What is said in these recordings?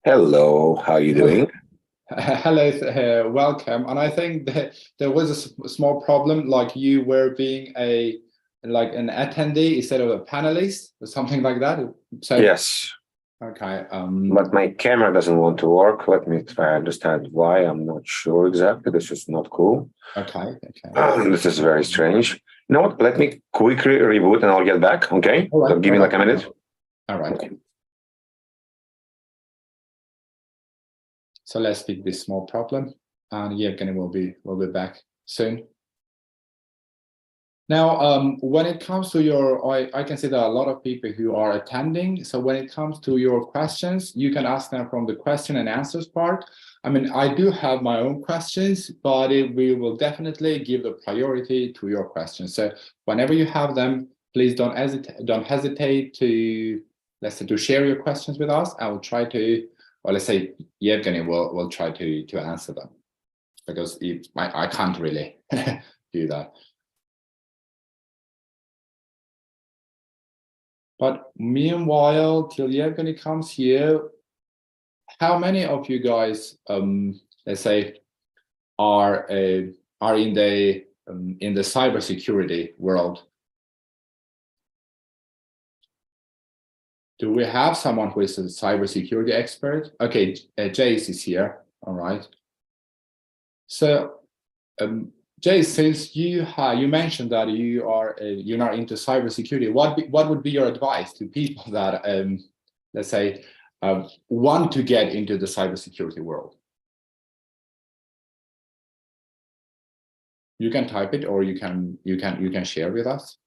Hello, how are you doing? Hello, welcome. And I think that there was a small problem, like you were being an attendee instead of a panelist or something like that. So Yes, okay, but my camera doesn't want to work. Let me try to understand why. I'm not sure exactly. This is not cool. okay. This is very strange. You know what? Let me quickly reboot and I'll get back. Okay, All so right, give me like a minute. all right. Okay. So let's fix this small problem, and Evgeniy will be back soon. Now, when it comes to I can see that a lot of people who are attending. So when it comes to your questions, you can ask them from the question and answers part. I mean, I do have my own questions, but we will definitely give the priority to your questions. So whenever you have them, please don't hesitate to, let's say, to share your questions with us. I will try to, or let's say, Evgeniy will try to answer them, because I can't really do that. But meanwhile, till Evgeniy comes here, how many of you guys, let's say, are in the cybersecurity world? Do we have someone who is a cybersecurity expert? Okay, Jace is here. All right. So, Jace, since you mentioned that you're not into cybersecurity, what would be your advice to people that let's say want to get into the cybersecurity world? You can type it, or you can share with us.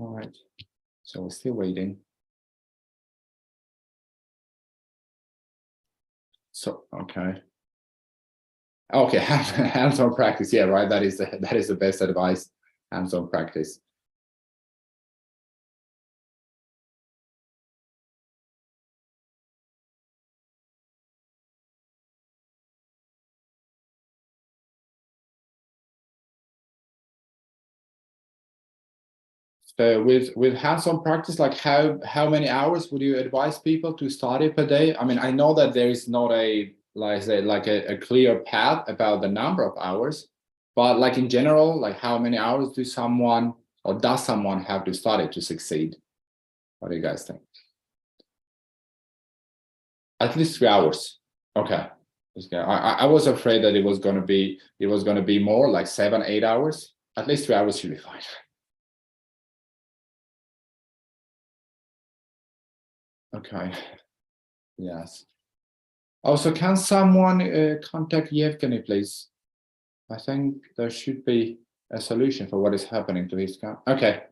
All right. So we're still waiting. So okay. Okay, hands-on practice. Yeah, right. That is the best advice. Hands-on practice. So with hands-on practice, like how many hours would you advise people to study per day? I mean, I know that there is not a a clear path about the number of hours, but like in general, like how many hours does someone have to study to succeed? What do you guys think? At least 3 hours. Okay. I was afraid that it was gonna be more like 7, 8 hours. At least 3 hours should be fine. Okay. Yes. Also, can someone contact Evgeniy, please? I think there should be a solution for what is happening to his account. Okay.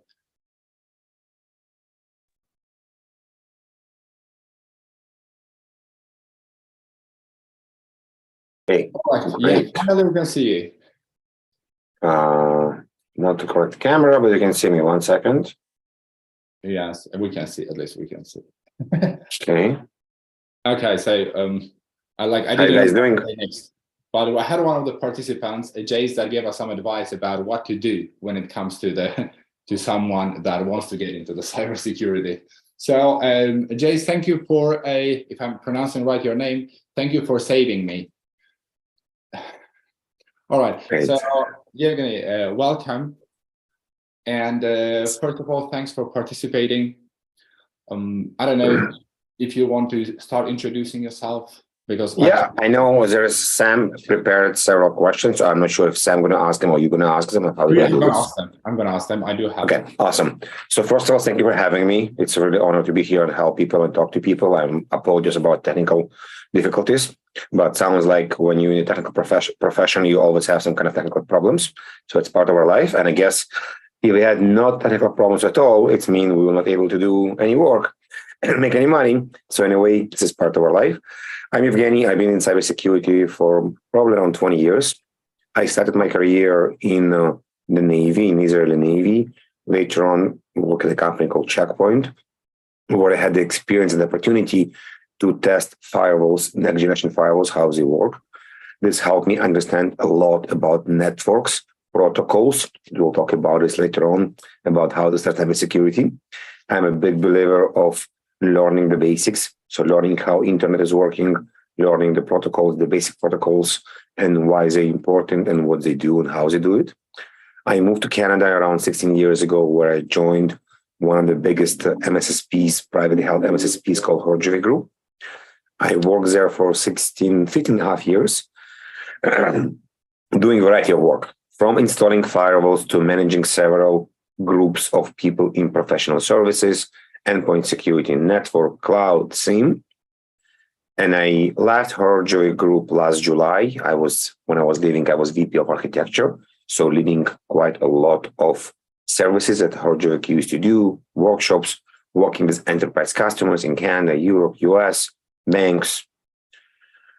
Hey, Right. Yeah, great. finally we can see you. Not the correct camera, but you can see me 1 second. Yes, we can see. At least we can see. Okay. Okay, so I How you didn't know guys doing? what to say next, but I had one of the participants, Jace, that gave us some advice about what to do when it comes to to someone that wants to get into the cybersecurity. So Jace, thank you for if I'm pronouncing right your name, thank you for saving me. All right, Great. so Evgeniy, welcome. And first of all, thanks for participating. I don't know if you want to start introducing yourself, because Yeah, I know there's Sam prepared several questions. So I'm not sure if Sam going to ask them or you're going to ask them. How yeah, you going to do this? I'm going to ask them. I do have. Okay, awesome. So first of all, thank you for having me. It's a really honor to be here and help people and talk to people. I'm apologies about technical difficulties, but sounds like when you're in a technical profession, you always have some kind of technical problems. So it's part of our life. And I guess if we had not technical problems at all, it means we will not able to do any work and make any money. So anyway, this is part of our life. I'm Evgeniy. I've been in cybersecurity for probably around 20 years. I started my career in the Navy, in Israeli Navy. Later on, worked at a company called Checkpoint, where I had the experience and the opportunity to test firewalls, next generation firewalls, how they work. This helped me understand a lot about networks, protocols. We'll talk about this later on, about how to start cybersecurity. I'm a big believer of learning the basics. So learning how internet is working, learning the protocols, the basic protocols, and why they're important and what they do and how they do it. I moved to Canada around 16 years ago, where I joined one of the biggest MSSPs, privately held MSSPs called Horjovec Group. I worked there for 15 and a half years, doing a variety of work, from installing firewalls to managing several groups of people in professional services, endpoint security, network, cloud, SIEM. And I left Horjovec Group last July. When I was leaving, I was VP of architecture, so leading quite a lot of services that Horjovec used to do, workshops, working with enterprise customers in Canada, Europe, US, banks,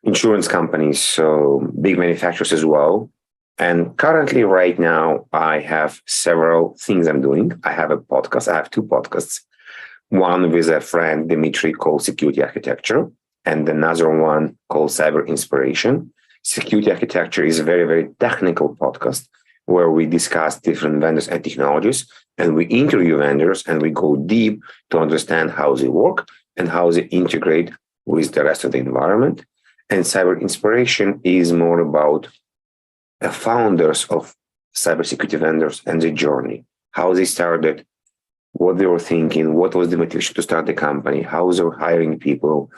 insurance companies, so big manufacturers as well. And currently, right now, I have several things I'm doing. I have a podcast. I have two podcasts. One with a friend, Dimitri, called Security Architecture, and another one called Cyber Inspiration. Security Architecture is a very, very technical podcast where we discuss different vendors and technologies, and we interview vendors and we go deep to understand how they work and how they integrate with the rest of the environment. And Cyber Inspiration is more about the founders of cybersecurity vendors and the journey, how they started, what they were thinking, what was the motivation to start the company, how they were hiring people,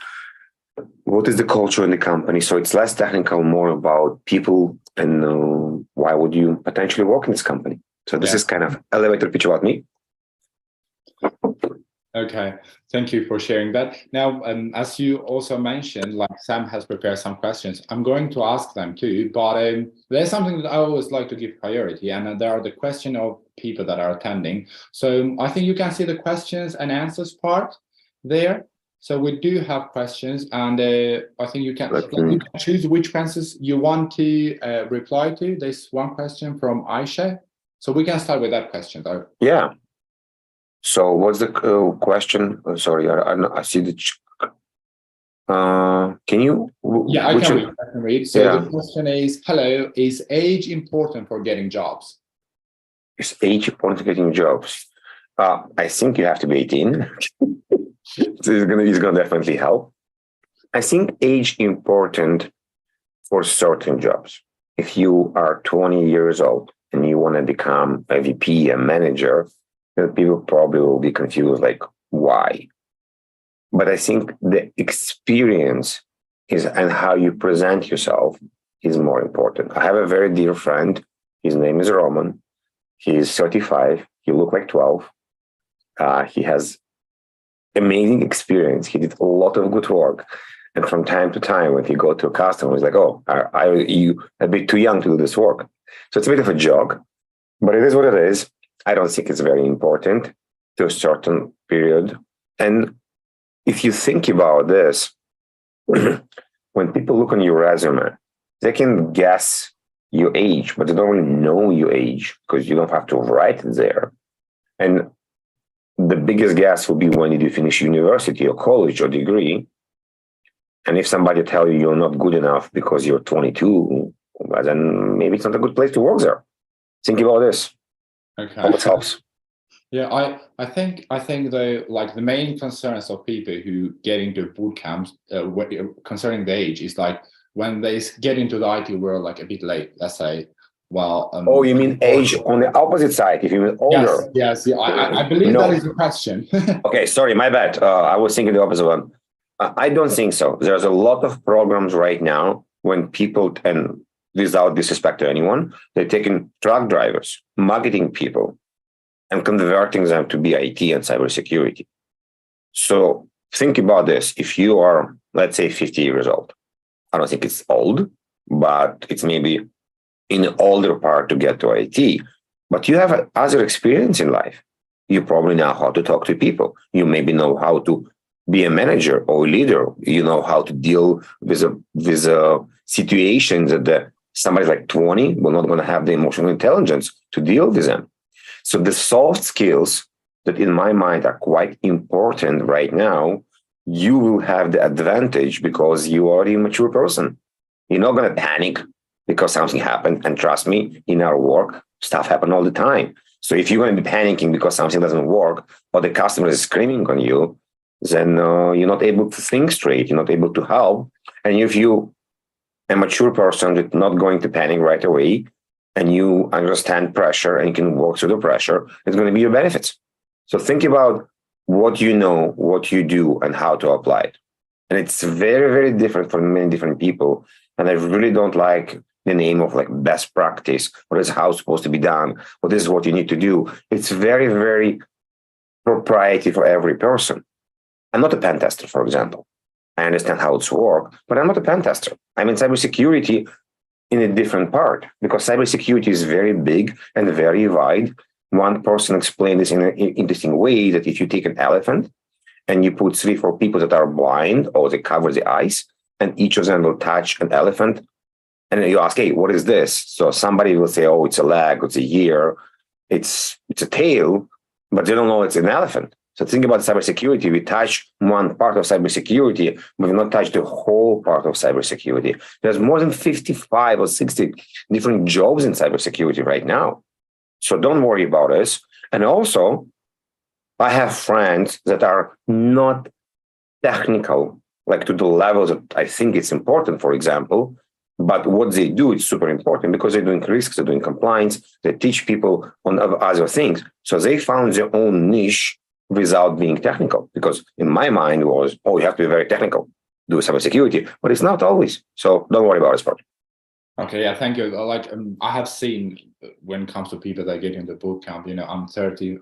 what is the culture in the company. So it's less technical, more about people and why would you potentially work in this company. So this is kind of elevator pitch about me. Okay, thank you for sharing that. Now, as you also mentioned, like Sam has prepared some questions. I'm going to ask them too, but there's something that I always like to give priority, and there are the question of people that are attending. So I think you can see the questions and answers part there. So we do have questions, and I think you can choose which questions you want to reply to. There's one question from Aisha. So we can start with that question though. Yeah. So what's the question? Sorry, I see the. Can you? Yeah, I can read. So the question is, hello, is age important for getting jobs? Is age important for getting jobs? I think you have to be 18. So it's gonna definitely help. I think age important for certain jobs. If you are 20 years old and you want to become a VP, a manager, people probably will be confused, like, why? But I think the experience and how you present yourself is more important. I have a very dear friend. His name is Roman. He is 35. He looks like 12. He has amazing experience. He did a lot of good work. And from time to time, when he go to a customer, he's like, oh, are you a bit too young to do this work? So it's a bit of a joke, but it is what it is. I don't think it's very important to a certain period. And if you think about this, when people look on your resume, they can guess your age, but they don't really know your age because you don't have to write it there. And the biggest guess will be, when did you finish university or college or degree? And if somebody tell you you're not good enough because you're 22, well, then maybe it's not a good place to work there. Think about this. Okay. Hope it helps. Yeah, I think the like the main concerns of people who get into boot camps concerning the age is like when they get into the IT world like a bit late, let's say. Well, oh, you mean age on the opposite side? If you mean older? Yes. I believe that is the question. Okay, sorry, my bad. I was thinking the opposite one. I don't think so. There's a lot of programs right now when people, and without disrespect to anyone, they're taking truck drivers, marketing people, and converting them to be IT and cybersecurity. So think about this. If you are, let's say, 50 years old, I don't think it's old, but it's maybe in the older part to get to IT, but you have other experience in life. You probably know how to talk to people. You maybe know how to be a manager or a leader. You know how to deal with a situation that somebody like 20 will not going to have the emotional intelligence to deal with them. So the soft skills that in my mind are quite important right now, you will have the advantage because you are a mature person. You're not going to panic because something happened. And trust me, in our work, stuff happens all the time. So if you're going to be panicking because something doesn't work or the customer is screaming on you, then you're not able to think straight, you're not able to help. And if you a mature person that's not going to panic right away, and you understand pressure and you can work through the pressure, it's going to be your benefits. So think about what you know, what you do, and how to apply it. And it's very, very different for many different people. And I really don't like the name of like best practice, or this is how it's supposed to be done, or this is what you need to do. It's very, very proprietary for every person. I'm not a pen tester, for example. I understand how it's works, but I'm not a pen tester. I'm in cybersecurity in a different part, because cybersecurity is very big and very wide. One person explained this in an interesting way, that if you take an elephant and you put 3-4 people that are blind, or they cover the eyes, and each of them will touch an elephant, and then you ask, hey, what is this? So somebody will say, oh, it's a leg, it's a ear, it's a tail, but they don't know it's an elephant. So think about cybersecurity. We touch one part of cybersecurity, but we not touch the whole part of cybersecurity. There's more than 55 or 60 different jobs in cybersecurity right now. So don't worry about this. And also, I have friends that are not technical, like to the levels that I think it's important, for example, but what they do is super important, because they're doing risks, they're doing compliance, they teach people on other things. So they found their own niche without being technical, because in my mind was, oh, you have to be very technical, do cybersecurity, but it's not always. So don't worry about this part. Okay, yeah, thank you. Like, I have seen when it comes to people that get into boot camp, I'm 30.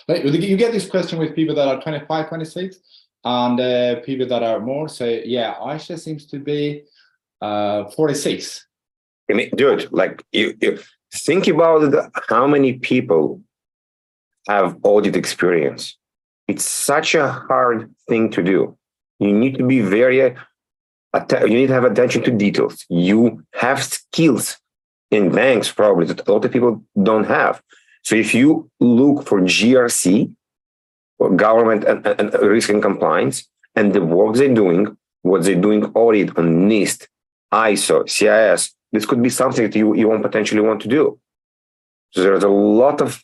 Like, you get this question with people that are 25, 26, and people that are more say, yeah, Aisha seems to be 46. I mean, dude, like you think about how many people have audit experience. It's such a hard thing to do. You need to be you need to have attention to details. You have skills in banks probably that a lot of people don't have. So if you look for GRC, or government and risk and compliance, and the work they're doing, what they're doing audit on NIST, ISO, CIS, this could be something that you won't potentially want to do. So there's a lot of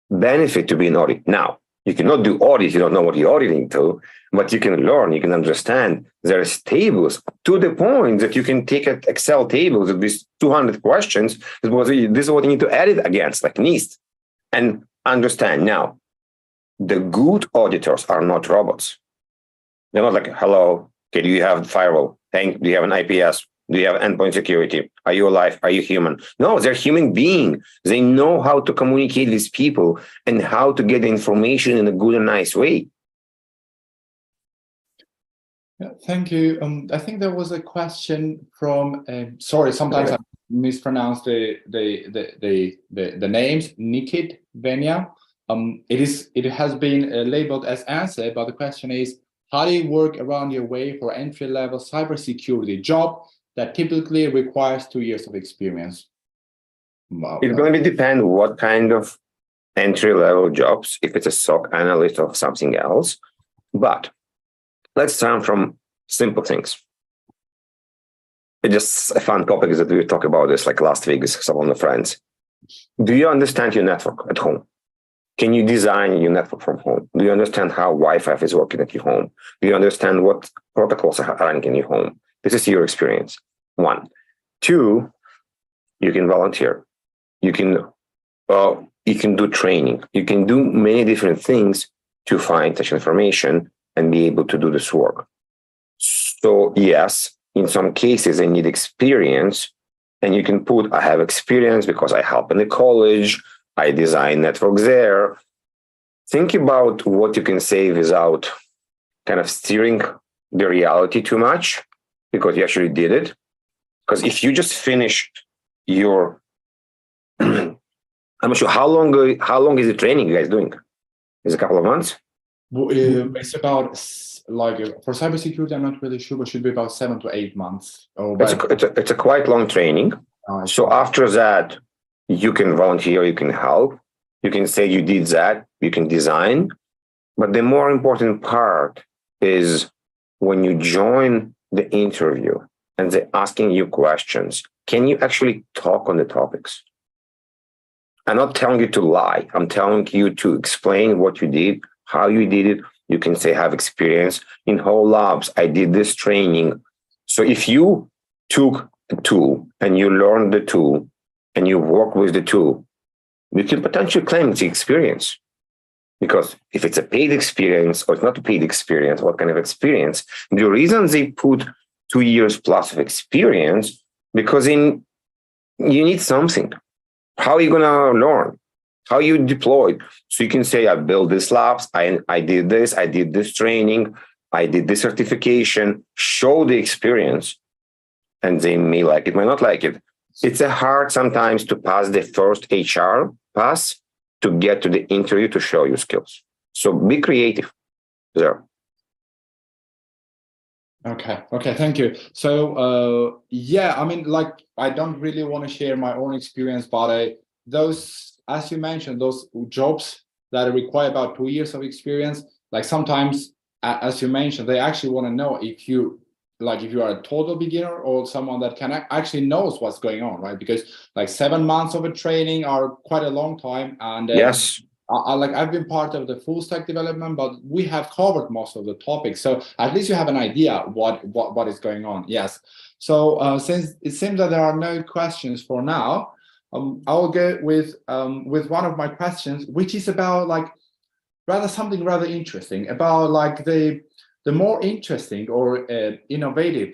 benefit to be an audit. Now, you cannot do audit, you don't know what you're auditing to, but you can learn, you can understand. There's tables to the point that you can take an Excel tables with these 200 questions. This is what you need to edit against, like NIST, and understand. Now, the good auditors are not robots. They're not like, hello, okay, do you have firewall? Do you have an IPS? Do you have endpoint security? Are you alive? Are you human? No, they're human beings. They know how to communicate with people and how to get the information in a good and nice way. Yeah, thank you. I think there was a question from. Sorry, sometimes I mispronounce the names. Nikit Venya. It has been labeled as answered, but the question is, how do you work around your way for entry-level cybersecurity job that typically requires 2 years of experience? Wow. It's going to depend what kind of entry-level jobs, if it's a SOC analyst or something else. But let's start from simple things. It's just a fun topic that we talk about this like last week with some of the friends. Do you understand your network at home? Can you design your network from home? Do you understand how Wi-Fi is working at your home? Do you understand what protocols are running in your home? This is your experience. 1. 2, you can volunteer. You can do training. You can do many different things to find such information and be able to do this work. So yes, in some cases, I need experience, and you can put, I have experience because I help in the college, I design networks there. Think about what you can say without kind of steering the reality too much, because you actually did it. Because if you just finished your, I'm not sure how long is the training you guys doing? Is it a couple of months? It's about, like, for cybersecurity, I'm not really sure, but it should be about 7 to 8 months. It's a quite long training. So after that, you can volunteer, you can help, you can say you did that, you can design. But the more important part is when you join the interview and they're asking you questions, can you actually talk on the topics? I'm not telling you to lie. I'm telling you to explain what you did, how you did it, You can say, have experience in whole labs. I did this training. So if you took a tool and you learned the tool and you work with the tool, you can potentially claim it's experience. Because if it's a paid experience or it's not a paid experience, what kind of experience? The reason they put 2 years plus of experience, because you need something. How are you going to learn? How you deploy? So you can say, I built these labs, I did this training, I did this certification, show the experience, and they may like it, may not like it. It's hard sometimes to pass the first HR pass to get to the interview to show your skills. So be creative there. Okay, thank you. So, yeah, I mean, like, I don't really want to share my own experience, but those, as you mentioned, those jobs that require about 2 years of experience, like sometimes, as you mentioned, they actually want to know if you are a total beginner or someone that can actually knows what's going on, right? Because like 7 months of a training are quite a long time, and Yes. I've been part of the full stack development, but we have covered most of the topics. So at least you have an idea what is going on. Yes. So since it seems that there are no questions for now, I'll go with one of my questions, which is about like something rather interesting about like the more interesting or innovative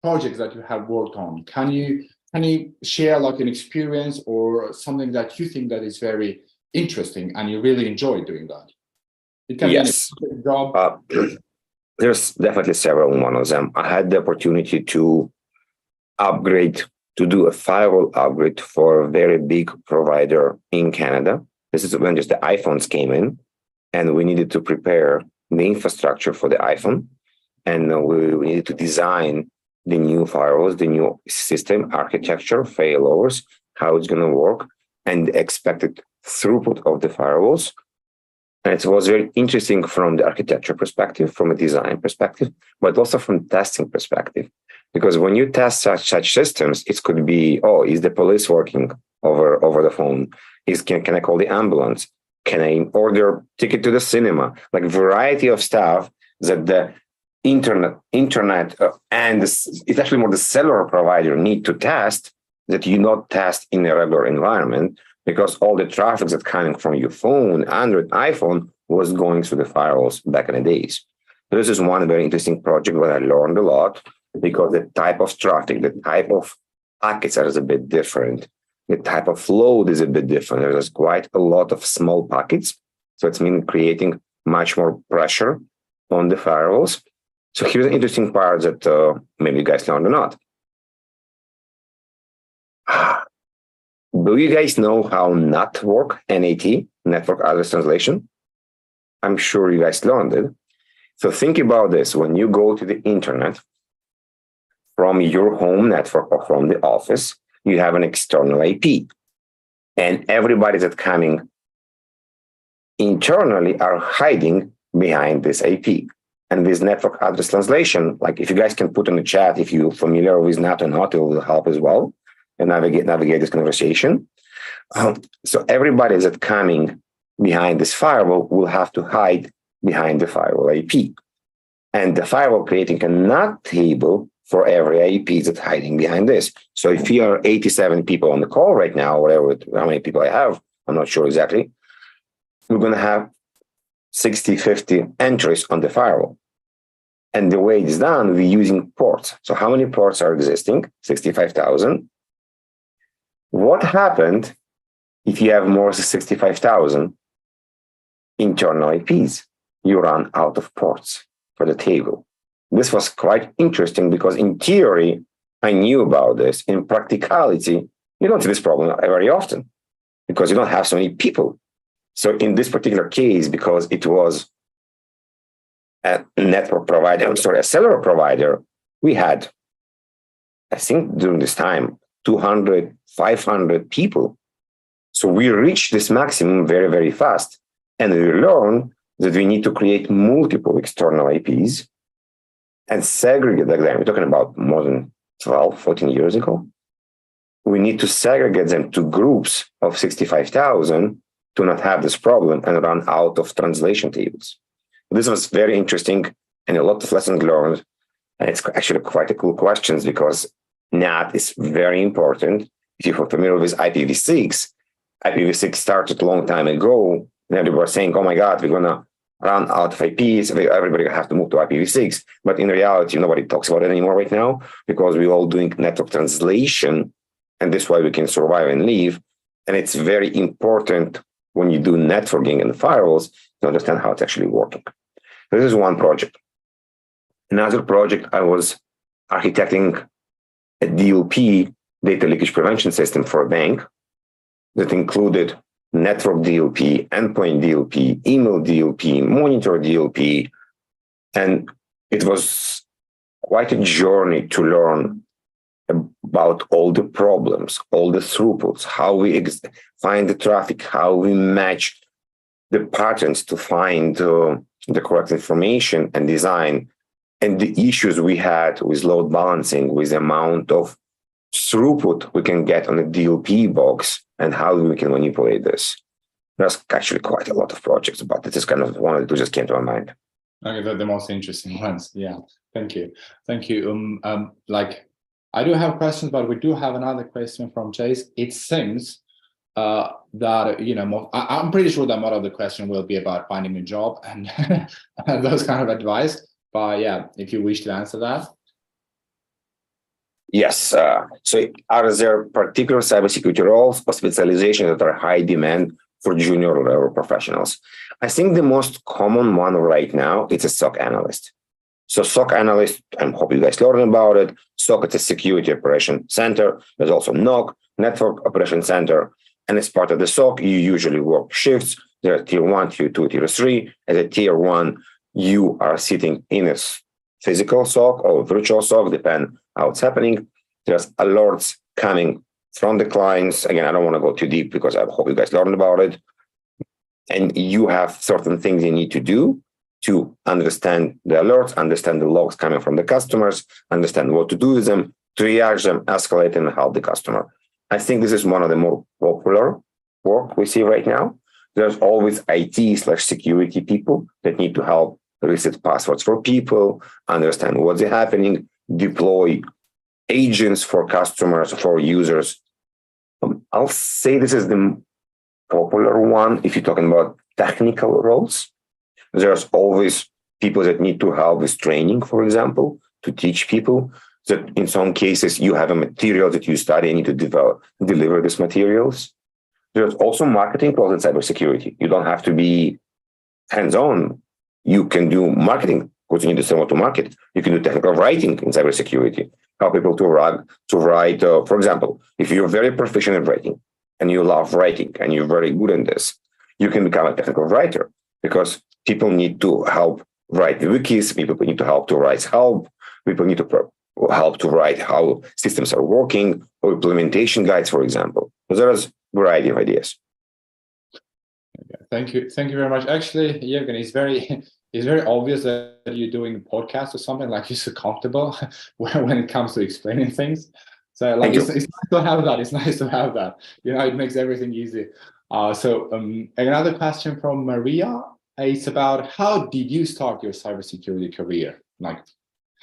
projects that you have worked on. Can you share like an experience or something that you think that is very interesting and you really enjoy doing that? It can Yes. be a job. There's definitely several. One of them, I had the opportunity to do a firewall upgrade for a very big provider in Canada. This is when just the iPhones came in, and we needed to prepare the infrastructure for the iPhone, and we needed to design the new firewalls, the new system architecture, failovers, how it's going to work, and the expected throughput of the firewalls. And it was very interesting from the architecture perspective, from a design perspective, but also from testing perspective. Because when you test such systems, it could be, oh, is the police working over the phone? Can I call the ambulance? Can I order ticket to the cinema? Like variety of stuff that the internet and it's actually more the cellular provider need to test that you not test in a regular environment, because all the traffic that's coming from your phone, Android, iPhone, was going through the firewalls back in the days. So this is one very interesting project where I learned a lot, because the type of traffic, the type of packets are a bit different. The type of load is a bit different. There's quite a lot of small packets. So it's mean creating much more pressure on the firewalls. So here's an interesting part that maybe you guys learned or not. Do you guys know how NAT work? NAT, network address translation? I'm sure you guys learned it. So think about this. When you go to the internet from your home network or from the office, you have an external IP. And everybody that's coming internally are hiding behind this IP. And with network address translation, like if you guys can put in the chat, if you're familiar with NAT or not, it will help as well and navigate this conversation. So everybody that's coming behind this firewall will have to hide behind the firewall IP. And the firewall creating a NAT table for every IP that's hiding behind this. So if you are 87 people on the call right now, whatever, how many people I have, I'm not sure exactly, we're going to have 60, 50 entries on the firewall. And the way it's done, we're using ports. So how many ports are existing? 65,000. What happened if you have more than 65,000 internal IPs? You run out of ports for the table. This was quite interesting because in theory, I knew about this. In practicality, you don't see this problem very often because you don't have so many people. So in this particular case, because it was a network provider, a cellular provider, we had, I think during this time, 200, 500 people. So we reached this maximum very, very fast. And we learned that we need to create multiple external IPs and segregate them. We're talking about more than 12, 14 years ago. We need to segregate them to groups of 65,000 to not have this problem and run out of translation tables. this was very interesting and a lot of lessons learned. And it's actually quite a cool questions because NAT is very important. If you're familiar with IPv6, IPv6 started a long time ago. And everybody was saying, oh my God, we're going to run out of IPs. Everybody has to move to IPv6. But in reality, nobody talks about it anymore right now because we're all doing network translation. And this is why we can survive and live. And it's very important when you do networking and firewalls to understand how it's actually working. This is one project. Another project, I was architecting a DLP, data leakage prevention system for a bank that included network DLP, endpoint DLP, email DLP, monitor DLP. And it was quite a journey to learn about all the problems, all the throughputs, how we find the traffic, how we match the patterns to find the correct information and design, and the issues we had with load balancing, with the amount of throughput we can get on a DLP box, and how we can manipulate this. There's actually quite a lot of projects, but this is kind of one that just came to my mind. Okay, they're the most interesting ones. Yeah, thank you. Thank you. Like, I do have questions, but we do have another question from Chase. It seems that, you know, I'm pretty sure that more of the question will be about finding a job and those kind of advice. But yeah, if you wish to answer that. Yes. So are there particular cybersecurity roles or specializations that are high demand for junior level professionals? I think the most common one right now is a SOC analyst. So SOC analyst, I hope you guys learned about it. SOC is a security operation center. There's also NOC, network operation center. And as part of the SOC, you usually work shifts. There are tier 1, tier 2, tier 3. As a tier 1, you are sitting in a physical SOC or virtual SOC, depending how it's happening. There's alerts coming from the clients. Again, I don't want to go too deep because I hope you guys learned about it. And you have certain things you need to do to understand the alerts, understand the logs coming from the customers, understand what to do with them, triage them, escalate them, and help the customer. I think this is one of the more popular work we see right now. There's always IT/security people that need to help reset passwords for people, understand what's happening, deploy agents for customers, for users. I'll say this is the popular one if you're talking about technical roles. There's always people that need to help with training, for example, to teach people that in some cases you have a material that you study and need to deliver these materials. There's also marketing roles in cybersecurity. You don't have to be hands-on. You can do marketing because you need to sell to market. You can do technical writing in cybersecurity, help people to write. For example, if you're very proficient in writing and you love writing and you're very good in this, you can become a technical writer because people need to help write the wikis. People need to help to write help. People need to help to write how systems are working or implementation guides, for example. So there's a variety of ideas. Okay, thank you. Thank you very much. Actually, Evgeniy, it's very obvious that you're doing a podcast or something, like you're so comfortable when it comes to explaining things. So like it's nice to have that. It's nice to have that. You know, it makes everything easy. So another question from Maria. It's about how did you start your cybersecurity career? Like,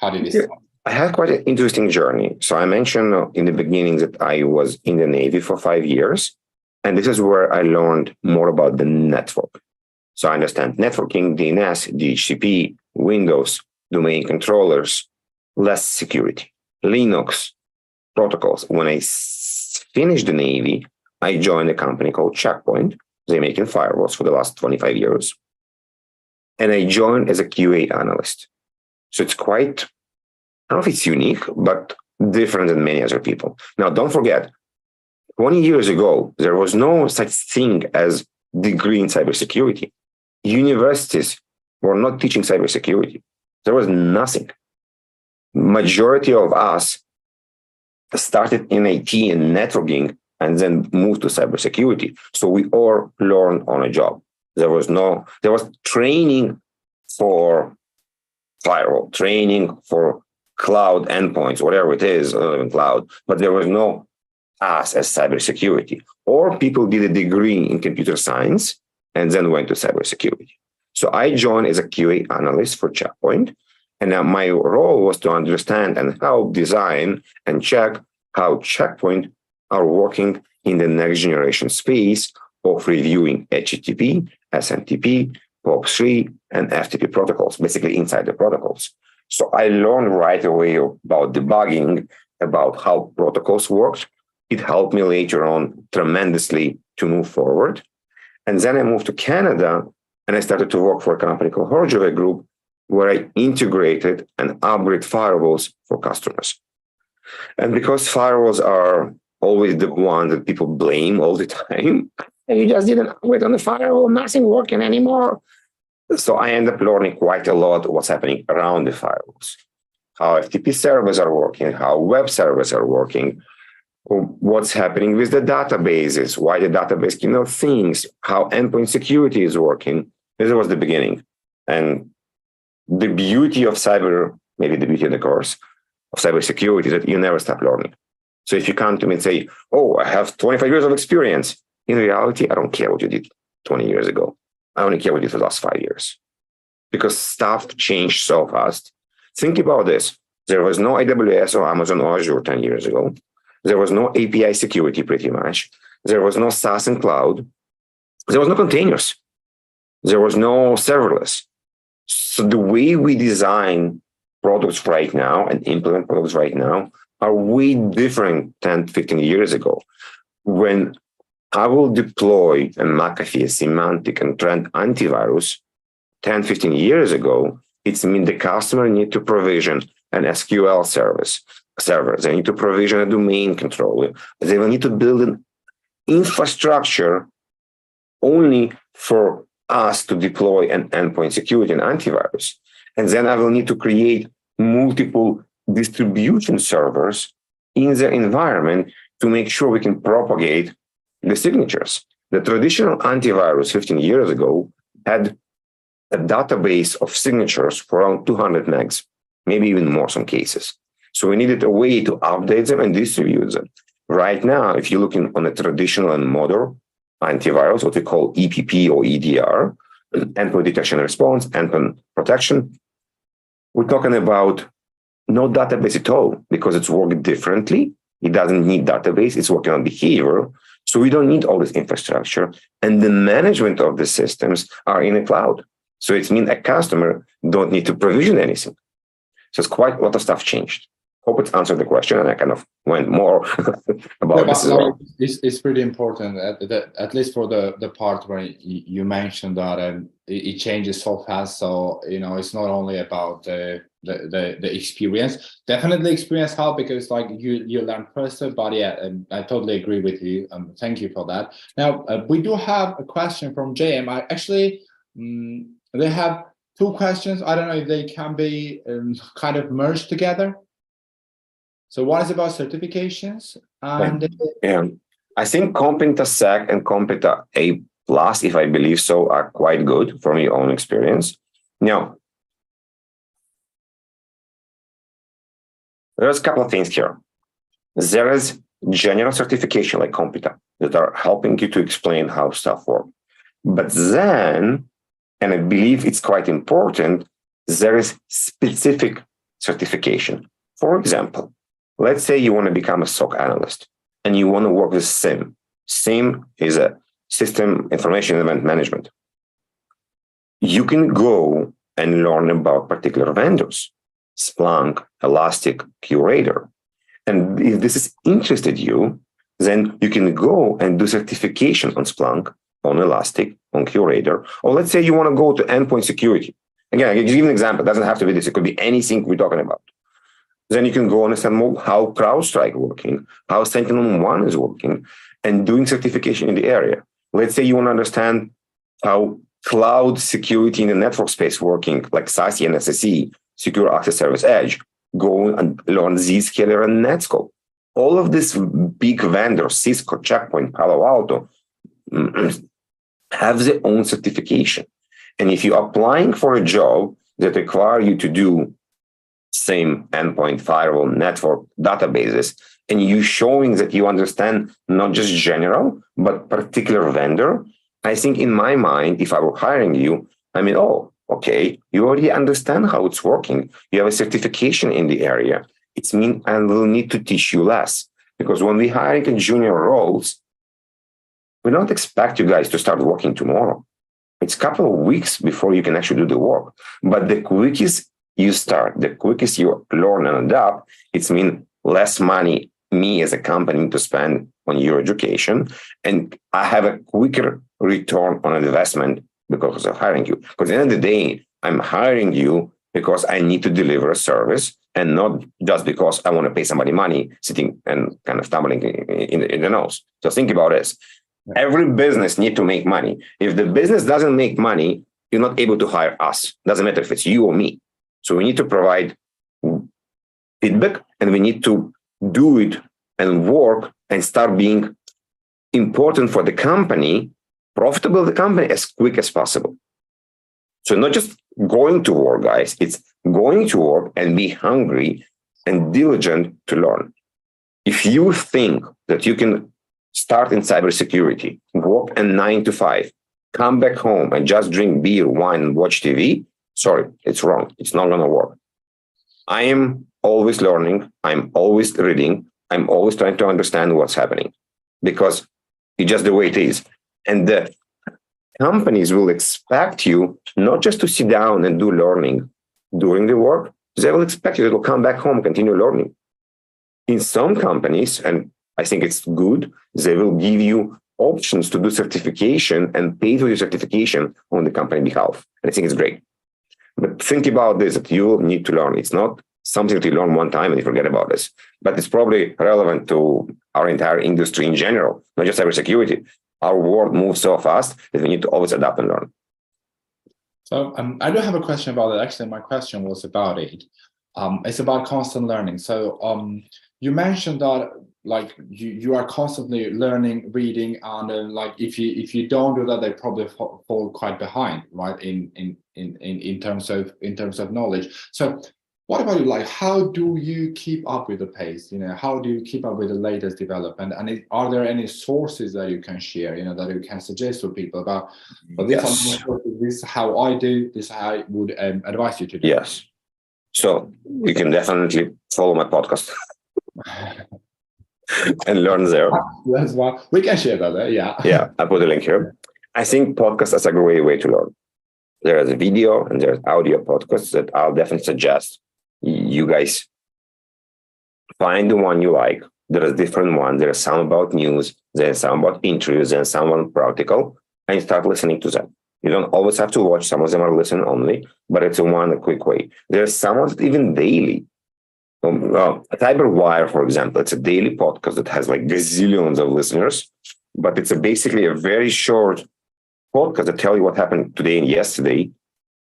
how did it start? I had quite an interesting journey. So I mentioned in the beginning that I was in the Navy for 5 years. And this is where I learned more about the network. So I understand networking, DNS, DHCP, Windows, domain controllers, less security, Linux, protocols. When I finished the Navy, I joined a company called Checkpoint. They're making firewalls for the last 25 years. And I joined as a QA analyst. So it's quite, I don't know if it's unique, but different than many other people. Now, don't forget, 20 years ago, there was no such thing as degree in cybersecurity. Universities were not teaching cybersecurity. There was nothing. Majority of us started in IT and networking and then moved to cybersecurity. So we all learned on a job. There was training for firewall, training for cloud endpoints, whatever it is, other than cloud, but there was no us as cybersecurity. Or people did a degree in computer science and then went to cybersecurity. So I joined as a QA analyst for Checkpoint. And my role was to understand and help design and check how Checkpoint are working in the next generation space of reviewing HTTP, SMTP, POP3, and FTP protocols, basically inside the protocols. So I learned right away about debugging, about how protocols worked. It helped me later on tremendously to move forward. And then I moved to Canada and I started to work for a company called Horjove Group, where I integrated and upgrade firewalls for customers. And because firewalls are always the one that people blame all the time, and you just didn't upgrade on the firewall, nothing working anymore. So I end up learning quite a lot what's happening around the firewalls, how FTP servers are working, how web servers are working, what's happening with the databases, why the database cannot things, how endpoint security is working. This was the beginning. And the beauty of maybe the beauty of the course of cybersecurity is that you never stop learning. So if you come to me and say, oh, I have 25 years of experience, in reality, I don't care what you did 20 years ago. I only care what you did for the last 5 years. Because stuff changed so fast. Think about this. There was no AWS or Amazon or Azure 10 years ago. There was no API security pretty much. There was no SaaS and cloud. There was no containers. There was no serverless. So the way we design products right now and implement products right now are way different 10, 15 years ago. When I will deploy a McAfee, a Symantec, and Trend antivirus 10, 15 years ago, it means the customer need to provision an SQL server. They need to provision a domain controller. They will need to build an infrastructure only for us to deploy an endpoint security and antivirus. And then I will need to create multiple distribution servers in the environment to make sure we can propagate the signatures. The traditional antivirus 15 years ago had a database of signatures for around 200 megs, maybe even more some cases. So we needed a way to update them and distribute them. Right now, if you're looking on a traditional and modern antivirus, what we call EPP or EDR, endpoint detection and response, endpoint protection, we're talking about no database at all because it's working differently. It doesn't need database. It's working on behavior. So we don't need all this infrastructure. And the management of the systems are in the cloud. So it means a customer don't need to provision anything. So it's quite a lot of stuff changed. Hope it's answered the question, and I kind of went more about this as well. It's pretty important, at least for the part where you mentioned that it changes so fast. So it's not only about the experience. Definitely experience help because like you learn faster. But yeah, I totally agree with you. Thank you for that. Now we do have a question from JM. I actually they have two questions. I don't know if they can be kind of merged together. So one is about certifications, and I think Competa Sec and Competa A+, if I believe so, are quite good from your own experience. Now, there's a couple of things here. There is general certification like Competa that are helping you to explain how stuff works. But then, and I believe it's quite important, there is specific certification. For example, let's say you want to become a SOC analyst and you want to work with SIEM. SIEM is a System Information Event Management. You can go and learn about particular vendors, Splunk, Elastic, QRadar. And if this is interested you, then you can go and do certification on Splunk, on Elastic, on QRadar. Or let's say you want to go to endpoint security. Again, I give you an example. It doesn't have to be this. It could be anything we're talking about. Then you can go understand more how CrowdStrike working, how Sentinel-1 is working, and doing certification in the area. Let's say you want to understand how cloud security in the network space working, like SASE and SSE, Secure Access Service Edge. Go and learn Zscaler and Netscope. All of these big vendors, Cisco, Checkpoint, Palo Alto, have their own certification. And if you're applying for a job that requires you to do same endpoint, firewall, network, databases, and you showing that you understand not just general, but particular vendor, I think in my mind, if I were hiring you, I mean, oh, okay, you already understand how it's working. You have a certification in the area. It's mean I will need to teach you less. Because when we hiring in junior roles, we don't expect you guys to start working tomorrow. It's a couple of weeks before you can actually do the work. But the quickest you start, the quickest you learn and adapt, it's mean less money me as a company to spend on your education. And I have a quicker return on investment because of hiring you. Because at the end of the day, I'm hiring you because I need to deliver a service and not just because I want to pay somebody money sitting and kind of tumbling in the nose. So think about this. Every business need to make money. If the business doesn't make money, you're not able to hire us. Doesn't matter if it's you or me. So we need to provide feedback and we need to do it and work and start being important for the company, profitable the company as quick as possible. So not just going to work, guys, it's going to work and be hungry and diligent to learn. If you think that you can start in cybersecurity, work a 9 to 5, come back home and just drink beer, wine, and watch TV, sorry, it's wrong. It's not going to work. I am always learning. I'm always reading. I'm always trying to understand what's happening because it's just the way it is. And the companies will expect you not just to sit down and do learning during the work. They will expect you to come back home, continue learning. In some companies, and I think it's good, they will give you options to do certification and pay for your certification on the company behalf. And I think it's great. But think about this, that you will need to learn. It's not something that you learn one time and you forget about this. But it's probably relevant to our entire industry in general, not just cybersecurity. Our world moves so fast that we need to always adapt and learn. So I do have a question about it. Actually, my question was about it. It's about constant learning. So you mentioned that like you are constantly learning, reading, and like if you don't do that, they probably fall quite behind, right? In terms of knowledge. So what about you? Like, how do you keep up with the pace? How do you keep up with the latest development? And are there any sources that you can share? That you can suggest to people about? But this, Yes. this is how I do. This is how I would advise you to do. Yes. So you can definitely follow my podcast and learn there. That's why we can share that. Yeah. Yeah, I put a link here. I think podcast is a great way to learn. There is a video and there's audio podcasts that I'll definitely suggest you guys find the one you like. There is different ones. There are some about news, there's some about interviews, and some on practical, and start listening to them. You don't always have to watch. Some of them are listen only, but it's a quick way. There's some of it even daily. Cyberwire, for example, it's a daily podcast that has like gazillions of listeners, but it's basically a very short podcast that tell you what happened today and yesterday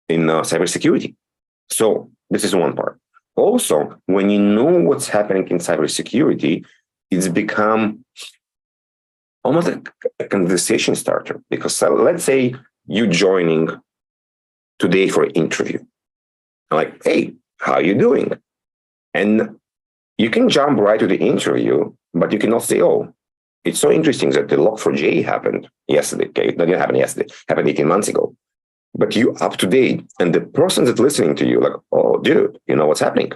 in cybersecurity. So this is one part. Also, when you know what's happening in cybersecurity, it's become almost a conversation starter. Because let's say you joining today for an interview. Like, hey, how are you doing? And you can jump right to the interview, but you can also say, oh, it's so interesting that the Log4j happened yesterday. Okay, that didn't happen yesterday, happened 18 months ago. But you up to date, and the person that's listening to you, like, oh, dude, you know what's happening.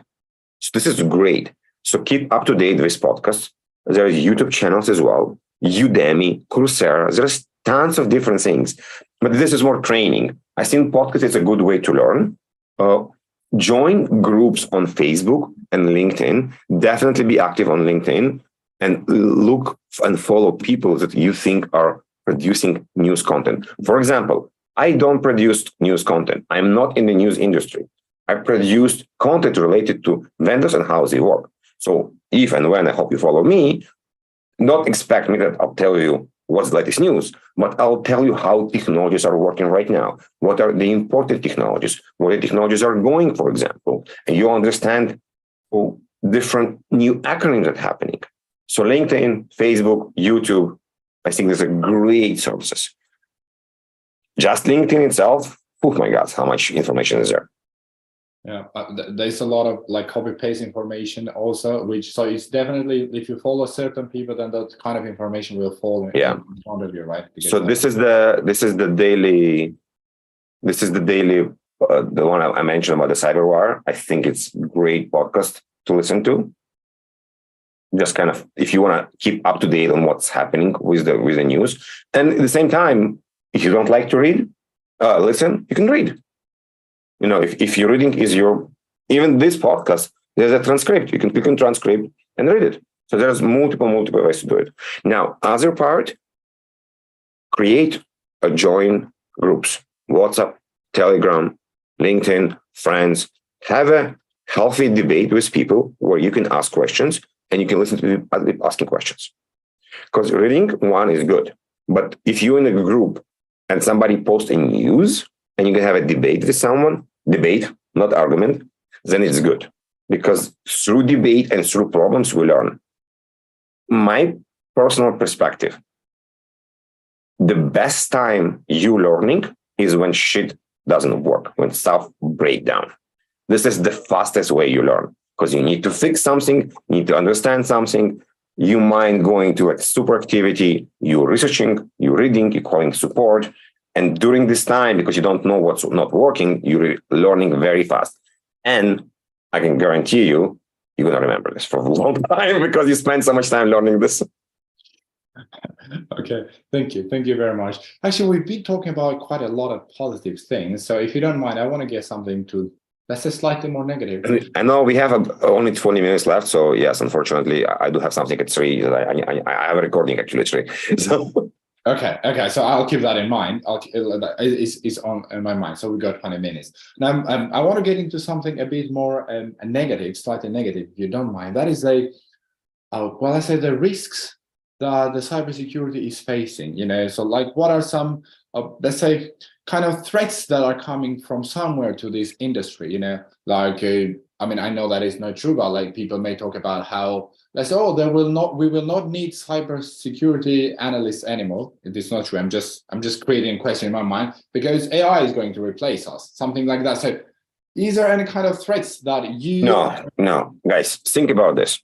So this is great. So keep up to date with this podcast. There are YouTube channels as well, Udemy, Coursera. There's tons of different things. But this is more training. I think podcast is a good way to learn. Join groups on Facebook and LinkedIn. Definitely be active on LinkedIn and look and follow people that you think are producing news content. For example, I don't produce news content. I'm not in the news industry. I produced content related to vendors and how they work. So if and when I hope you follow me, not expect me that I'll tell you what's the latest news, but I'll tell you how technologies are working right now. What are the important technologies? Where the technologies are going, for example. And you understand different new acronyms that are happening. So LinkedIn, Facebook, YouTube, I think there's a great services. Just LinkedIn itself, oh my God, how much information is there? Yeah, there's a lot of like copy paste information also, so it's definitely, if you follow certain people, then that kind of information will fall in front of you, right? Because so this is the daily This is the daily, the one I mentioned about the cyber war. I think it's a great podcast to listen to. Just kind of, if you want to keep up to date on what's happening with the news. And at the same time, if you don't like to read, listen, you can read. You know, if your reading is even this podcast, there's a transcript. You can click on transcript and read it. So there's multiple ways to do it. Now, other part, create or join groups, WhatsApp, Telegram, LinkedIn, friends. Have a healthy debate with people where you can ask questions and you can listen to them asking questions. Because reading one is good, but if you're in a group and somebody posts a news and you can have a debate with someone, debate, not argument, then it's good. Because through debate and through problems, we learn. My personal perspective, the best time you learning is when shit doesn't work, when stuff break down. This is the fastest way you learn, because you need to fix something, you need to understand something, you mind going to a super activity, you're researching, you're reading, you're calling support. And during this time, because you don't know what's not working, you're learning very fast. And I can guarantee you, you're going to remember this for a long time because you spend so much time learning this. Okay, thank you. Thank you very much. Actually, we've been talking about quite a lot of positive things. So if you don't mind, I want to get something to, let's say, slightly more negative. I know we have only 20 minutes left. So yes, unfortunately, I do have something at 3. I have a recording actually at 3. So. Okay. So I'll keep that in mind. It's on in my mind. So we got 20 minutes. Now I want to get into something a bit more negative, slightly negative, if you don't mind. That is well, I say the risks that the cybersecurity is facing. You know, so like, what are some, let's say, kind of threats that are coming from somewhere to this industry? You know, like I mean, I know that is not true, but like people may talk about how, let's say, oh, we will not need cybersecurity analysts anymore. It is not true. I'm just creating a question in my mind because AI is going to replace us, something like that. So is there any kind of threats that you... No, guys, think about this.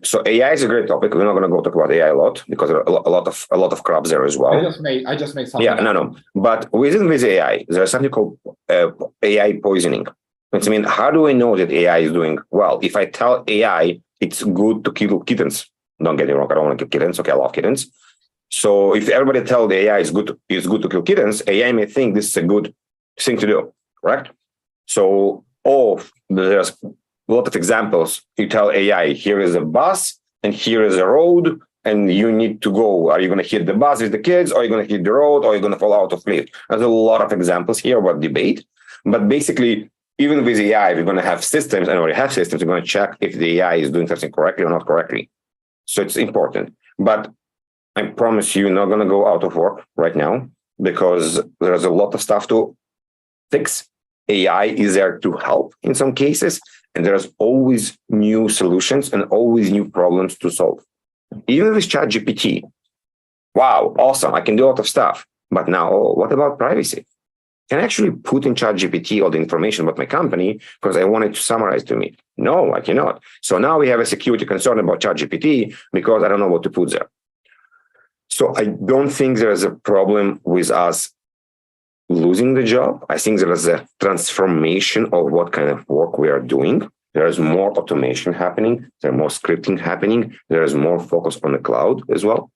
So AI is a great topic. We're not going to go talk about AI a lot because there are a lot of crap there as well. I just made something. Yeah, no. But within this AI, there's something called AI poisoning. I mean, how do I know that AI is doing well? If I tell AI it's good to kill kittens, don't get me wrong, I don't want to kill kittens. Okay, I love kittens. So if everybody tells the AI is good to kill kittens, AI may think this is a good thing to do, correct? So, there's a lot of examples. You tell AI, here is a bus and here is a road, and you need to go. Are you going to hit the bus with the kids? Or are you going to hit the road? Or are you going to fall out of cliff? There's a lot of examples here about debate. But basically, even with AI, we're going to have systems, and already have systems, we're going to check if the AI is doing something correctly or not correctly. So it's important. But I promise you, not going to go out of work right now because there's a lot of stuff to fix. AI is there to help in some cases, and there's always new solutions and always new problems to solve. Even with ChatGPT, wow, awesome, I can do a lot of stuff. But now, what about privacy? Can I actually put in ChatGPT all the information about my company because I want it to summarize to me? No, I cannot. So now we have a security concern about ChatGPT because I don't know what to put there. So I don't think there is a problem with us losing the job. I think there is a transformation of what kind of work we are doing. There is more automation happening. There's more scripting happening. There is more focus on the cloud as well.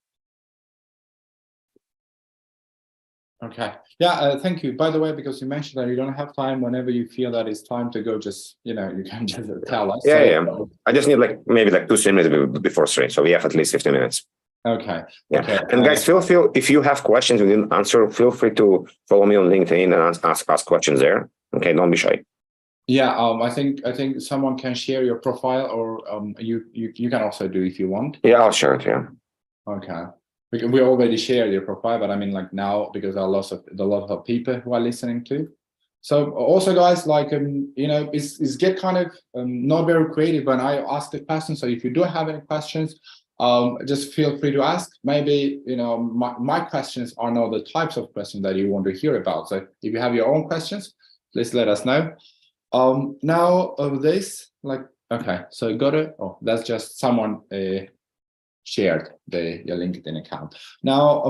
Okay. Yeah, thank you. By the way, because you mentioned that you don't have time, whenever you feel that it's time to go, just, you can just tell us. Yeah. I just need maybe 2-3 minutes before 3. So we have at least 15 minutes. Okay. Yeah. Okay. And guys, feel if you have questions we didn't answer, feel free to follow me on LinkedIn and ask questions there. Okay, don't be shy. Yeah, I think someone can share your profile, or you can also do if you want. Yeah, I'll share it. Yeah. Okay. We already shared your profile, but I mean, like, now, because there are a lot of people who are listening to. So also, guys, like, it's get kind of not very creative when I ask the question. So if you do have any questions, just feel free to ask. Maybe, my questions are not the types of questions that you want to hear about. So if you have your own questions, please let us know. Now of this, like, okay, so got it. Oh, that's just someone shared your LinkedIn account. Now,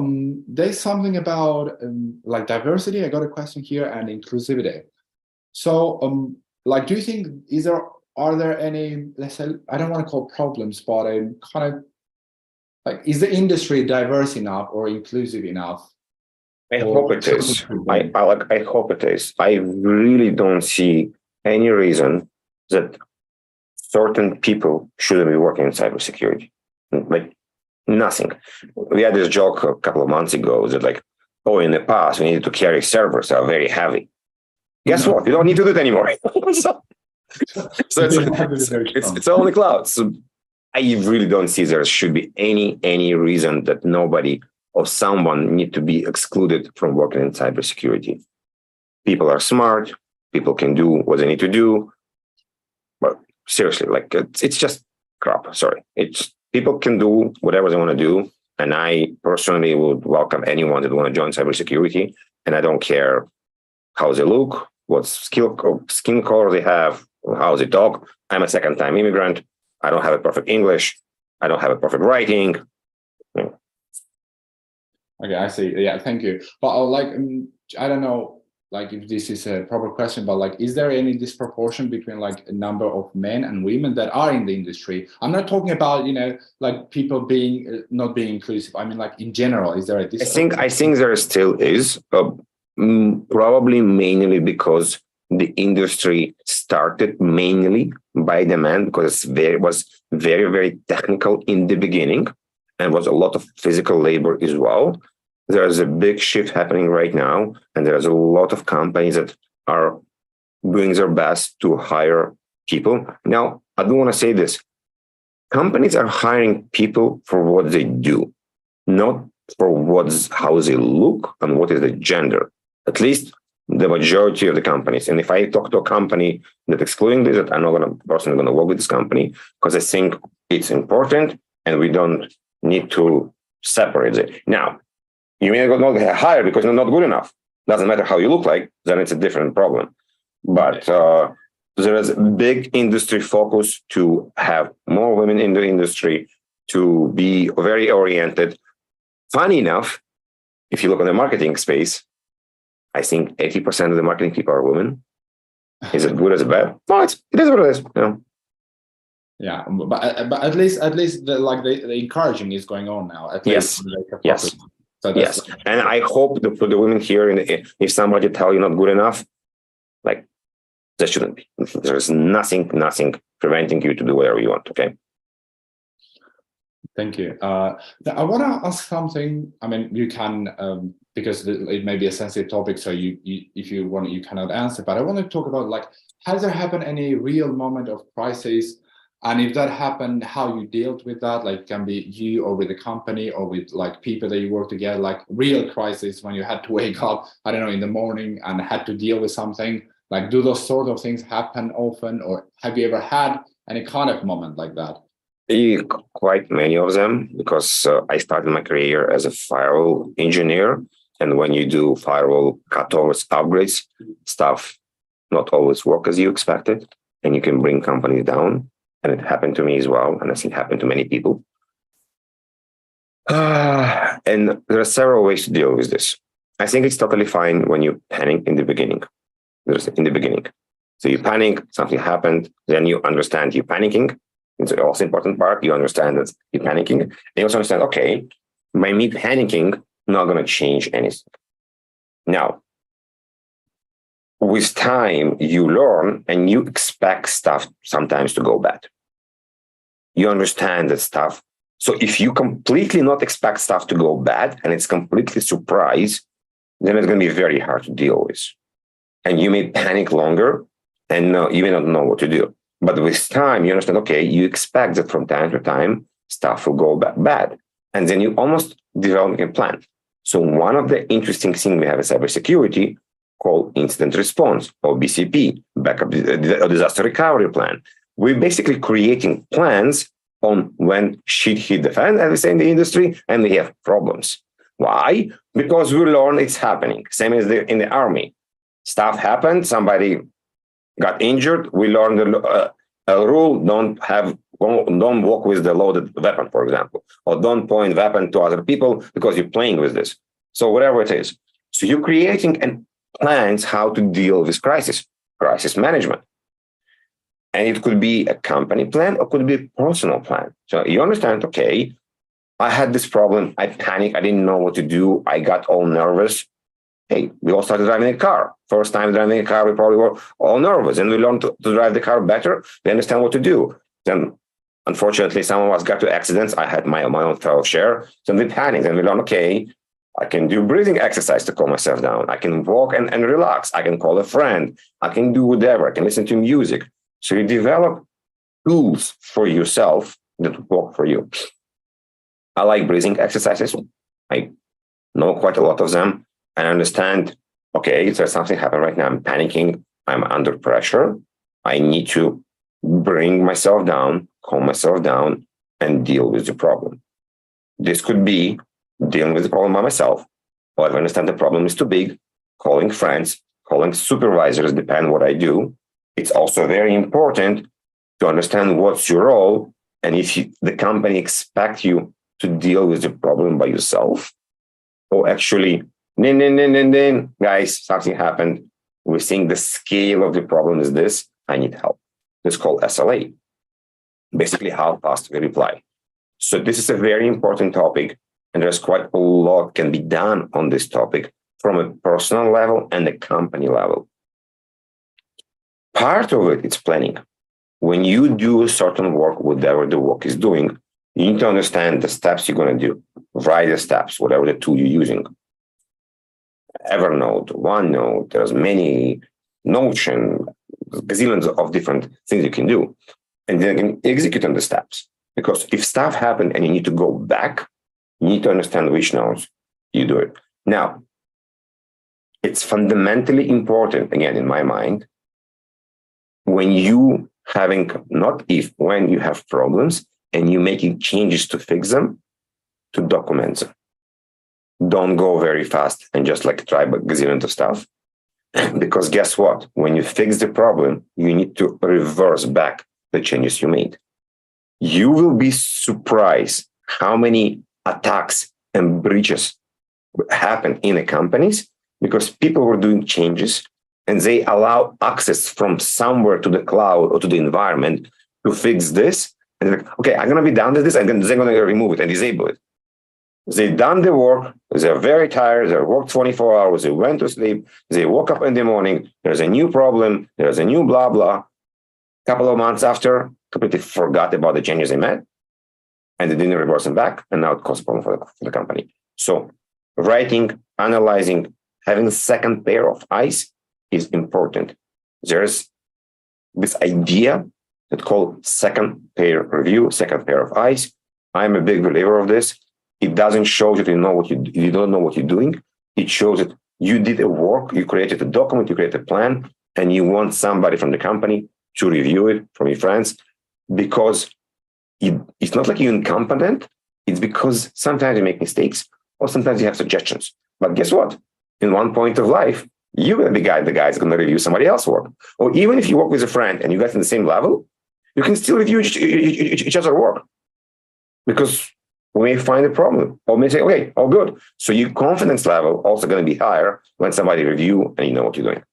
there's something about like diversity. I got a question here, and inclusivity. So, like, do you think are there any, let's say, I don't want to call problems, but kind of like, is the industry diverse enough or inclusive enough? I hope it is. I hope it is. I really don't see any reason that certain people shouldn't be working in cybersecurity. Like, nothing. We had this joke a couple of months ago that, like, oh, in the past we needed to carry servers that are very heavy. Guess what? You don't need to do it anymore. so it's only cloud. So I really don't see there should be any reason that nobody or someone need to be excluded from working in cybersecurity. People are smart. People can do what they need to do. But seriously, like, it's just crap. Sorry. People can do whatever they want to do. And I personally would welcome anyone that want to join cybersecurity. And I don't care how they look, what skin color they have, how they talk. I'm a second-time immigrant. I don't have a perfect English. I don't have a perfect writing. Okay, I see. Yeah, thank you. But like, I don't know, like, if this is a proper question, but like, is there any disproportion between like a number of men and women that are in the industry? I'm not talking about, like people being not being inclusive. I mean, like, in general, is there a disproportion? I think there still is, probably mainly because the industry started mainly by demand, because it was very, very technical in the beginning, and was a lot of physical labor as well. There's a big shift happening right now, and there's a lot of companies that are doing their best to hire people. Now, I do want to say this. Companies are hiring people for what they do, not for how they look and what is the gender. At least the majority of the companies. And if I talk to a company that excluding this, that I'm not personally going to work with this company, because I think it's important and we don't need to separate it. Now, you may not get hired because you're not good enough. Doesn't matter how you look like, then it's a different problem. But there is a big industry focus to have more women in the industry, to be very oriented. Funny enough, if you look at the marketing space, I think 80% of the marketing people are women. Is it good or bad? No, it is what it is. Yeah, but at least the encouraging is going on now. At yes, least yes. So yes, and I hope for the women here, if somebody tell you not good enough, like, there shouldn't be. There's nothing preventing you to do whatever you want. Okay. Thank you. I want to ask something. I mean, you can because it may be a sensitive topic, so if you want, you cannot answer. But I want to talk about, like, has there happened any real moment of crisis? And if that happened, how you dealt with that? Like, it can be you or with the company or with like people that you work together, like real crisis when you had to wake up, I don't know, in the morning and had to deal with something. Like, do those sort of things happen often, or have you ever had any kind of moment like that? Quite many of them, because I started my career as a firewall engineer. And when you do firewall cutovers, upgrades, stuff not always work as you expected, and you can bring companies down. And it happened to me as well. And I think it happened to many people. And there are several ways to deal with this. I think it's totally fine when you panic in the beginning. So you panic, something happened, then you understand you're panicking. It's the also important part. You understand that you're panicking. And you also understand, okay, by me panicking, not going to change anything. Now, with time, you learn and you expect stuff sometimes to go bad. You understand that stuff. So if you completely not expect stuff to go bad and it's completely surprise, then it's going to be very hard to deal with. And you may panic longer and you may not know what to do. But with time, you understand, okay, you expect that from time to time, stuff will go bad. And then you almost develop a plan. So one of the interesting things we have in cybersecurity called incident response, or BCP, backup disaster recovery plan. We're basically creating plans on when shit hit the fan, as we say in the industry, and we have problems. Why? Because we learn it's happening. Same as in the army. Stuff happened, somebody got injured. We learned a rule, don't have Don't walk with the loaded weapon, for example, or don't point weapon to other people because you're playing with this. So whatever it is. So you're creating and plans how to deal with crisis management. And it could be a company plan or could be a personal plan. So you understand, okay, I had this problem. I panicked. I didn't know what to do. I got all nervous. Hey, we all started driving a car. First time driving a car, we probably were all nervous. And we learned to drive the car better. We understand what to do. Then, unfortunately, some of us got to accidents. I had my own fair share. So we panicked and we learned, okay, I can do breathing exercise to calm myself down. I can walk and relax. I can call a friend. I can do whatever. I can listen to music. So you develop tools for yourself that work for you. I like breathing exercises. I know quite a lot of them and understand, okay, there's something happening right now. I'm panicking. I'm under pressure. I need to bring myself down, calm myself down, and deal with the problem. This could be dealing with the problem by myself, or if I understand the problem is too big, calling friends, calling supervisors, depend what I do. It's also very important to understand what's your role, and if the company expects you to deal with the problem by yourself, or actually, guys, something happened. We're seeing the scale of the problem is this. I need help. It's called SLA. Basically, how fast we reply. So this is a very important topic, and there's quite a lot can be done on this topic from a personal level and a company level. Part of it is planning. When you do a certain work, whatever the work is doing, you need to understand the steps you're going to do. Write the steps, whatever the tool you're using. Evernote, OneNote, there's many, Notion, gazillions of different things you can do. And then you can execute on the steps. Because if stuff happened and you need to go back, you need to understand which notes you do it. Now, it's fundamentally important, again, in my mind, when you having, not if, when you have problems and you making changes to fix them, to document them. Don't go very fast and just like try a gazillion of stuff. Because guess what? When you fix the problem, you need to reverse back the changes you made. You will be surprised how many attacks and breaches happen in the companies because people were doing changes and they allow access from somewhere to the cloud or to the environment to fix this. And they're like, okay, I'm going to be done with this. They're going to remove it and disable it. They done the work. They're very tired. They worked 24 hours. They went to sleep. They woke up in the morning. There's a new problem. There's a new blah, blah. Couple of months after, completely forgot about the changes they made. And they didn't reverse them back. And now it caused a problem for the company. So writing, analyzing, having a second pair of eyes is important. There's this idea that called second pair review, second pair of eyes. I'm a big believer of this. It doesn't show that you don't know what you're doing. It shows that you did a work, you created a document, you created a plan, and you want somebody from the company to review it from your friends, because it's not like you're incompetent. It's because sometimes you make mistakes or sometimes you have suggestions. But guess what? In one point of life, you're going to be the guy that's going to review somebody else's work. Or even if you work with a friend and you guys in the same level, you can still review each other's work. Because we may find a problem or may say, okay, all good. So your confidence level also going to be higher when somebody review and you know what you're doing.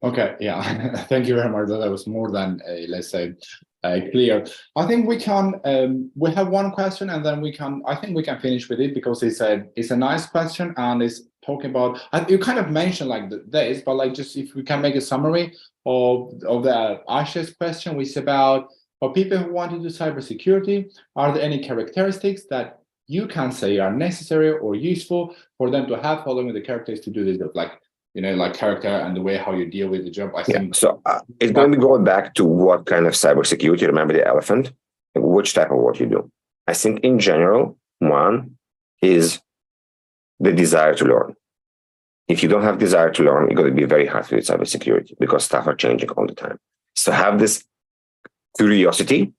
Okay, yeah, thank you very much. That was more than, let's say, clear. I think we can, we have one question and then I think we can finish with it because it's a nice question and it's talking about, you kind of mentioned like this, but like just if we can make a summary of the Ashes question, which is about, for people who want to do cybersecurity, are there any characteristics that you can say are necessary or useful for them to have following the characteristics to do this job? Like, you know, like character and the way how you deal with the job. I think. So it's going to be going back to what kind of cybersecurity. Remember the elephant, which type of work you do. I think in general, one is the desire to learn. If you don't have desire to learn, it's going to be very hard to do cybersecurity because stuff are changing all the time. So have this curiosity,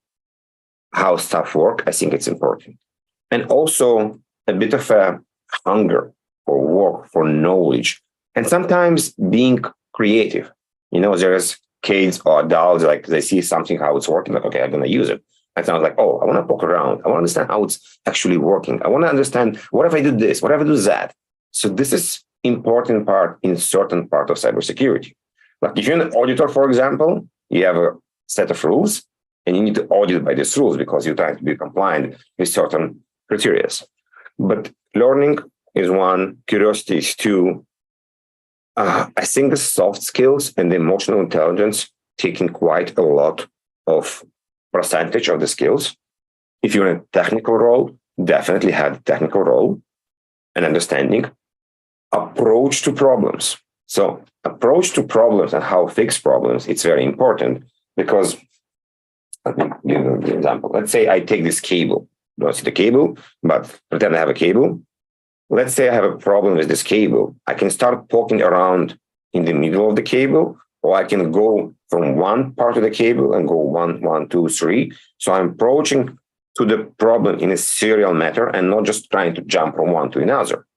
how stuff work. I think it's important. And also a bit of a hunger for work, for knowledge. And sometimes being creative. You know, there's kids or adults, like they see something, how it's working, like, okay, I'm going to use it. And sounds like, oh, I want to poke around. I want to understand how it's actually working. I want to understand, what if I do this? What if I do that? So this is important part in certain part of cybersecurity. Like if you're an auditor, for example, you have a set of rules and you need to audit by these rules because you're trying to be compliant with certain criteria. But learning is one, curiosity is two. I think the soft skills and the emotional intelligence taking quite a lot of percentage of the skills. If you're in a technical role, definitely have a technical role and understanding. Approach to problems. So approach to problems and how to fix problems, it's very important because, let me give you an example. Let's say I take this cable. Don't see the cable, but pretend I have a cable. Let's say I have a problem with this cable. I can start poking around in the middle of the cable, or I can go from one part of the cable and go 1, 1, 2, 3. So I'm approaching to the problem in a serial manner and not just trying to jump from one to another.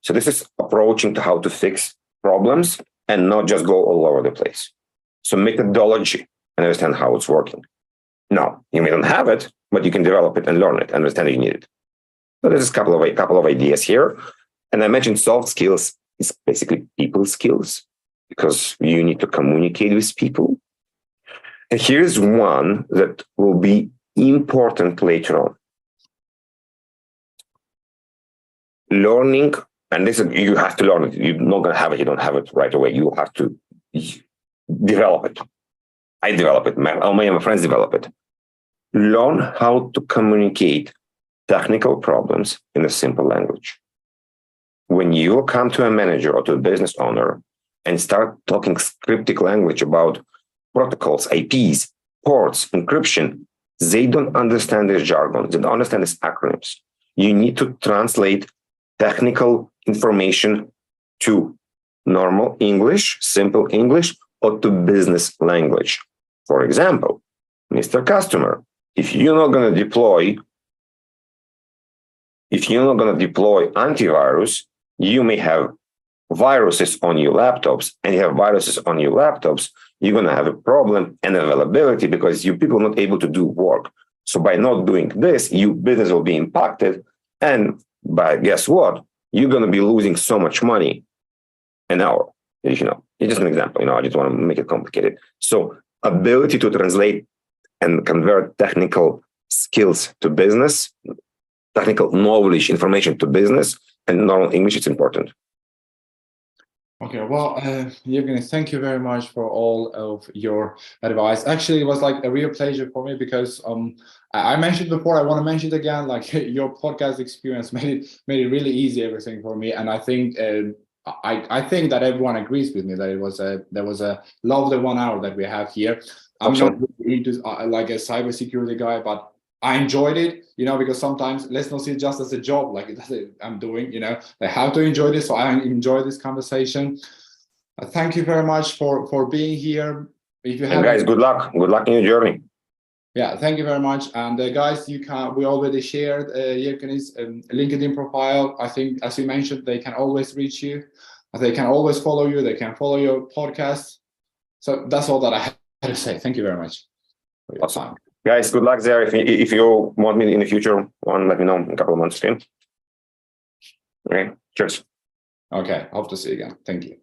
So this is approaching to how to fix problems and not just go all over the place. So methodology and understand how it's working. Now, you may not have it, but you can develop it and learn it, understand you need it. So there's a couple of ideas here. And I mentioned soft skills is basically people skills because you need to communicate with people. And here's one that will be important later on. Learning, and this is, you have to learn it. You're not going to have it. You don't have it right away. You have to develop it. I develop it. All my friends develop it. Learn how to communicate technical problems in a simple language. When you come to a manager or to a business owner and start talking scriptic language about protocols, IPs, ports, encryption, they don't understand this jargon. They don't understand these acronyms. You need to translate technical information to normal English, simple English, or to business language. For example, Mr. Customer, if you're not going to deploy antivirus, you may have viruses on your laptops, and you have viruses on your laptops, you're going to have a problem and availability because you people are not able to do work. So by not doing this, your business will be impacted. And by guess what? You're going to be losing so much money an hour. It's just an example. I just want to make it complicated. So ability to translate and convert technical skills to business, technical knowledge, information to business, and normal English, it's important. Okay, well, Evgeniy, thank you very much for all of your advice. Actually, it was like a real pleasure for me because I mentioned before, I want to mention it again, like your podcast experience made it really easy, everything for me. And I think I think that everyone agrees with me that there was a lovely 1 hour that we have here. I'm not into like a cybersecurity guy, but I enjoyed it, because sometimes let's not see it just as a job, like I'm doing, I have to enjoy this. So I enjoy this conversation. Thank you very much for being here. If you have, guys, good luck in your journey. Yeah, thank you very much. And guys, we already shared Evgeniy's LinkedIn profile. I think, as you mentioned, they can always reach you. They can always follow you. They can follow your podcast. So that's all that I have to say. Thank you very much for your time. Guys, good luck there. If you want me in the future, let me know in a couple of months. Okay, cheers. Okay, hope to see you again. Thank you.